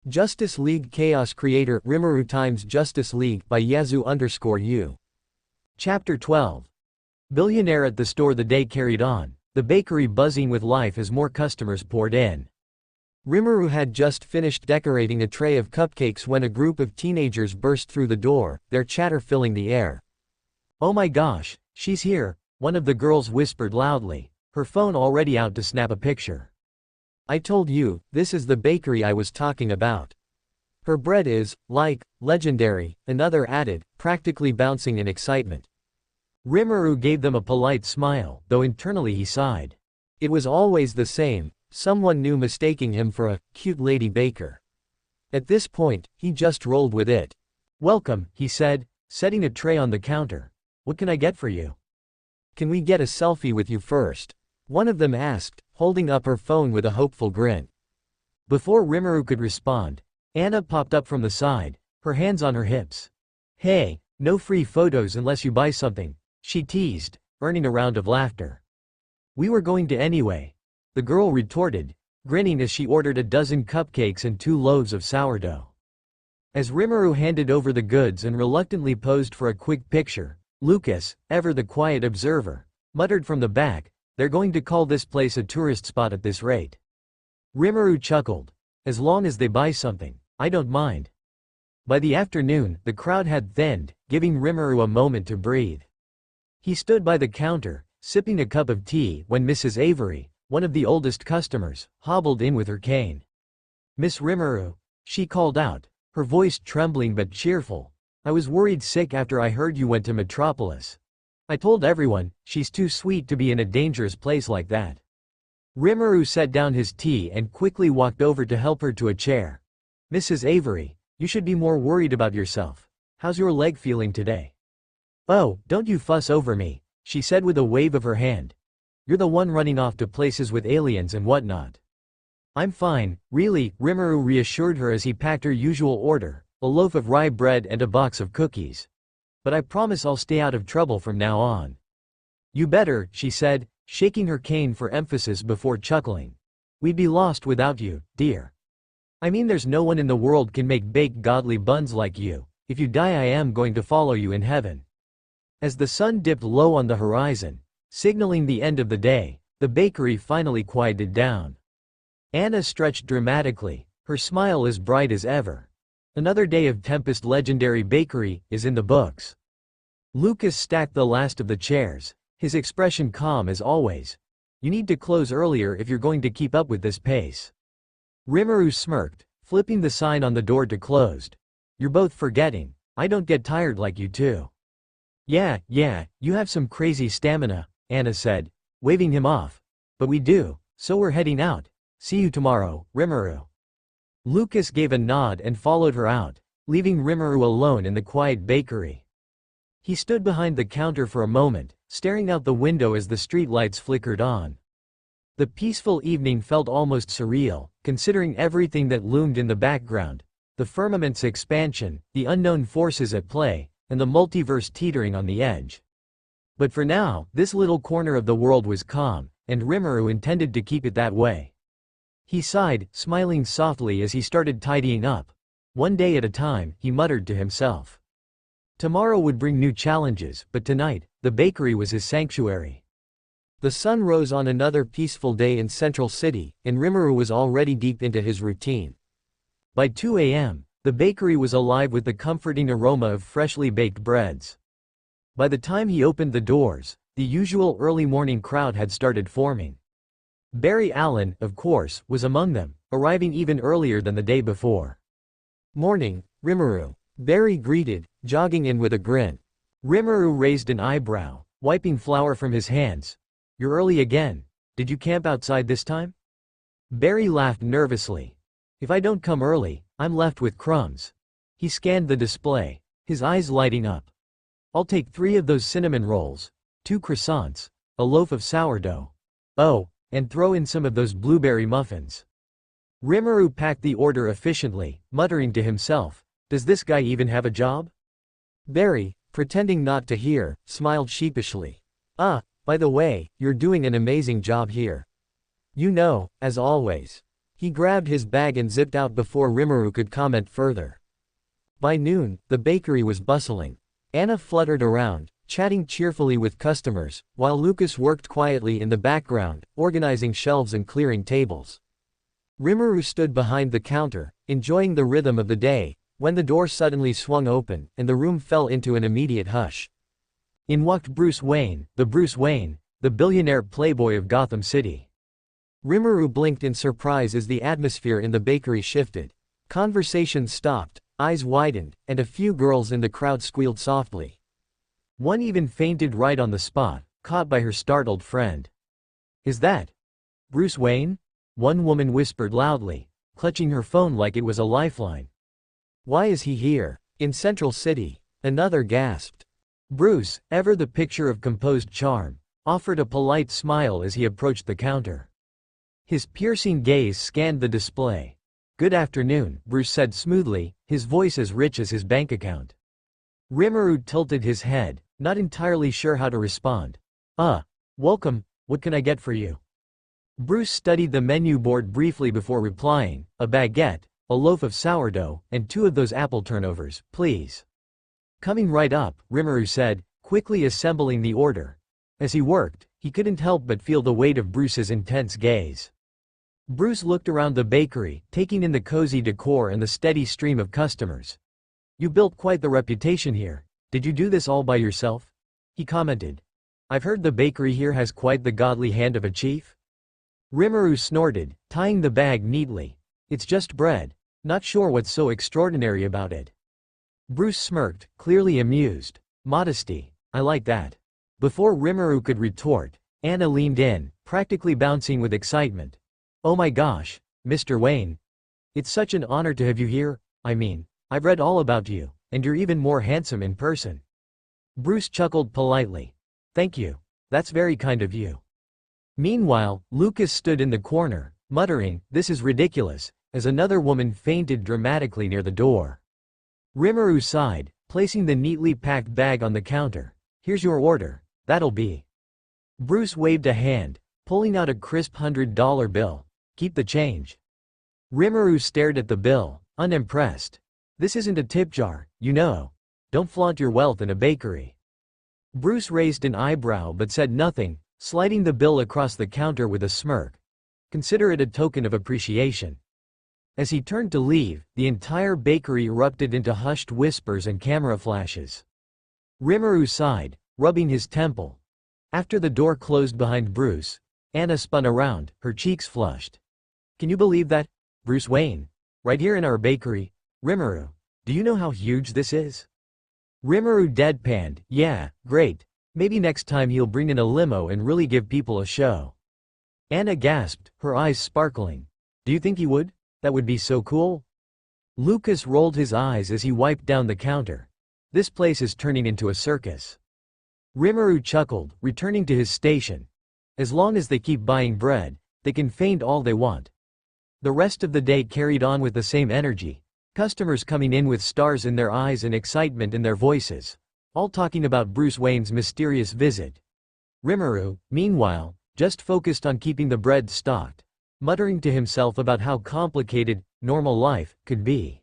Justice League Chaos Creator Rimuru times Justice League by Yazu_U. Chapter 12. Billionaire at the store. The day carried on, the bakery buzzing with life as more customers poured in. Rimuru had just finished decorating a tray of cupcakes when a group of teenagers burst through the door, their chatter filling the air. "Oh my gosh, she's here," one of the girls whispered loudly, her phone already out to snap a picture. "I told you, this is the bakery I was talking about. Her bread is, like, legendary," another added, practically bouncing in excitement. Rimuru gave them a polite smile, though internally he sighed. It was always the same, someone new mistaking him for a cute lady baker. At this point, he just rolled with it. "Welcome," he said, setting a tray on the counter. "What can I get for you?" "Can we get a selfie with you first?" one of them asked, holding up her phone with a hopeful grin. Before Rimuru could respond, Anna popped up from the side, her hands on her hips. "Hey, no free photos unless you buy something," she teased, earning a round of laughter. "We were going to anyway," the girl retorted, grinning as she ordered a dozen cupcakes and 2 loaves of sourdough. As Rimuru handed over the goods and reluctantly posed for a quick picture, Lucas, ever the quiet observer, muttered from the back, "They're going to call this place a tourist spot at this rate." Rimuru chuckled. "As long as they buy something, I don't mind." By the afternoon, the crowd had thinned, giving Rimuru a moment to breathe. He stood by the counter, sipping a cup of tea, when Mrs. Avery, one of the oldest customers, hobbled in with her cane. "Miss Rimuru," she called out, her voice trembling but cheerful, "I was worried sick after I heard you went to Metropolis. I told everyone, she's too sweet to be in a dangerous place like that." Rimuru set down his tea and quickly walked over to help her to a chair. "Mrs. Avery, you should be more worried about yourself. How's your leg feeling today?" "Oh, don't you fuss over me," she said with a wave of her hand. "You're the one running off to places with aliens and whatnot." "I'm fine, really," Rimuru reassured her as he packed her usual order, a loaf of rye bread and a box of cookies. "But I promise I'll stay out of trouble from now on." "You better," she said, shaking her cane for emphasis before chuckling. "We'd be lost without you, dear. I mean, there's no one in the world can make baked godly buns like you. If you die, I am going to follow you in heaven." As the sun dipped low on the horizon, signaling the end of the day, the bakery finally quieted down. Anna stretched dramatically, her smile as bright as ever. Another day of Tempest Legendary Bakery is in the books. Lucas stacked the last of the chairs, his expression calm as always. "You need to close earlier if you're going to keep up with this pace." Rimuru smirked, flipping the sign on the door to closed. "You're both forgetting, I don't get tired like you two." Yeah, you have some crazy stamina," Anna said, waving him off. "But we do, so we're heading out. See you tomorrow, Rimuru." Lucas gave a nod and followed her out, leaving Rimuru alone in the quiet bakery. He stood behind the counter for a moment, staring out the window as the street lights flickered on. The peaceful evening felt almost surreal, considering everything that loomed in the background: the firmament's expansion, the unknown forces at play, and the multiverse teetering on the edge. But for now, this little corner of the world was calm, and Rimuru intended to keep it that way. He sighed, smiling softly as he started tidying up. One day at a time, he muttered to himself. Tomorrow would bring new challenges, but tonight, the bakery was his sanctuary. The sun rose on another peaceful day in Central City, and Rimuru was already deep into his routine. By 2 a.m., the bakery was alive with the comforting aroma of freshly baked breads. By the time he opened the doors, the usual early morning crowd had started forming. Barry Allen, of course, was among them, arriving even earlier than the day before. "Morning, Rimuru," Barry greeted, jogging in with a grin. Rimuru raised an eyebrow, wiping flour from his hands. "You're early again. Did you camp outside this time?" Barry laughed nervously. "If I don't come early, I'm left with crumbs." He scanned the display, his eyes lighting up. "I'll take 3 of those cinnamon rolls, 2 croissants, a loaf of sourdough. Oh, and throw in some of those blueberry muffins." Rimuru packed the order efficiently, muttering to himself, "Does this guy even have a job?" Barry, pretending not to hear, smiled sheepishly. By the way, you're doing an amazing job here. You know, as always." He grabbed his bag and zipped out before Rimuru could comment further. By noon, the bakery was bustling. Anna fluttered around, chatting cheerfully with customers, while Lucas worked quietly in the background, organizing shelves and clearing tables. Rimuru stood behind the counter, enjoying the rhythm of the day, when the door suddenly swung open, and the room fell into an immediate hush. In walked Bruce Wayne, the billionaire playboy of Gotham City. Rimuru blinked in surprise as the atmosphere in the bakery shifted. Conversations stopped, eyes widened, and a few girls in the crowd squealed softly. One even fainted right on the spot, caught by her startled friend. "Is that Bruce Wayne?" one woman whispered loudly, clutching her phone like it was a lifeline. "Why is he here, in Central City?" another gasped. Bruce, ever the picture of composed charm, offered a polite smile as he approached the counter. His piercing gaze scanned the display. "Good afternoon," Bruce said smoothly, his voice as rich as his bank account. Rimuru tilted his head, not entirely sure how to respond. Welcome, what can I get for you?" Bruce studied the menu board briefly before replying, "A baguette, a loaf of sourdough, and 2 of those apple turnovers, please." "Coming right up," Rimuru said, quickly assembling the order. As he worked, he couldn't help but feel the weight of Bruce's intense gaze. Bruce looked around the bakery, taking in the cozy decor and the steady stream of customers. "You built quite the reputation here. Did you do this all by yourself?" he commented. "I've heard the bakery here has quite the godly hand of a chief." Rimuru snorted, tying the bag neatly. "It's just bread. Not sure what's so extraordinary about it." Bruce smirked, clearly amused. "Modesty. I like that." Before Rimuru could retort, Anna leaned in, practically bouncing with excitement. "Oh my gosh, Mr. Wayne. It's such an honor to have you here. I've read all about you, and you're even more handsome in person." Bruce chuckled politely. "Thank you. That's very kind of you." Meanwhile, Lucas stood in the corner, muttering, "This is ridiculous," as another woman fainted dramatically near the door. Rimuru sighed, placing the neatly packed bag on the counter. "Here's your order, that'll be." Bruce waved a hand, pulling out a crisp $100 bill. "Keep the change." Rimuru stared at the bill, unimpressed. "This isn't a tip jar, you know. Don't flaunt your wealth in a bakery." Bruce raised an eyebrow but said nothing, sliding the bill across the counter with a smirk. "Consider it a token of appreciation." As he turned to leave, the entire bakery erupted into hushed whispers and camera flashes. Rimuru sighed, rubbing his temple. After the door closed behind Bruce, Anna spun around, her cheeks flushed. "Can you believe that? Bruce Wayne. Right here in our bakery. Rimuru, do you know how huge this is?" Rimuru deadpanned, "Yeah, great. Maybe next time he'll bring in a limo and really give people a show." Anna gasped, her eyes sparkling. "Do you think he would? That would be so cool." Lucas rolled his eyes as he wiped down the counter. "This place is turning into a circus." Rimuru chuckled, returning to his station. As long as they keep buying bread, they can feign all they want. The rest of the day carried on with the same energy, customers coming in with stars in their eyes and excitement in their voices, all talking about Bruce Wayne's mysterious visit. Rimuru, meanwhile, just focused on keeping the bread stocked, muttering to himself about how complicated normal life could be.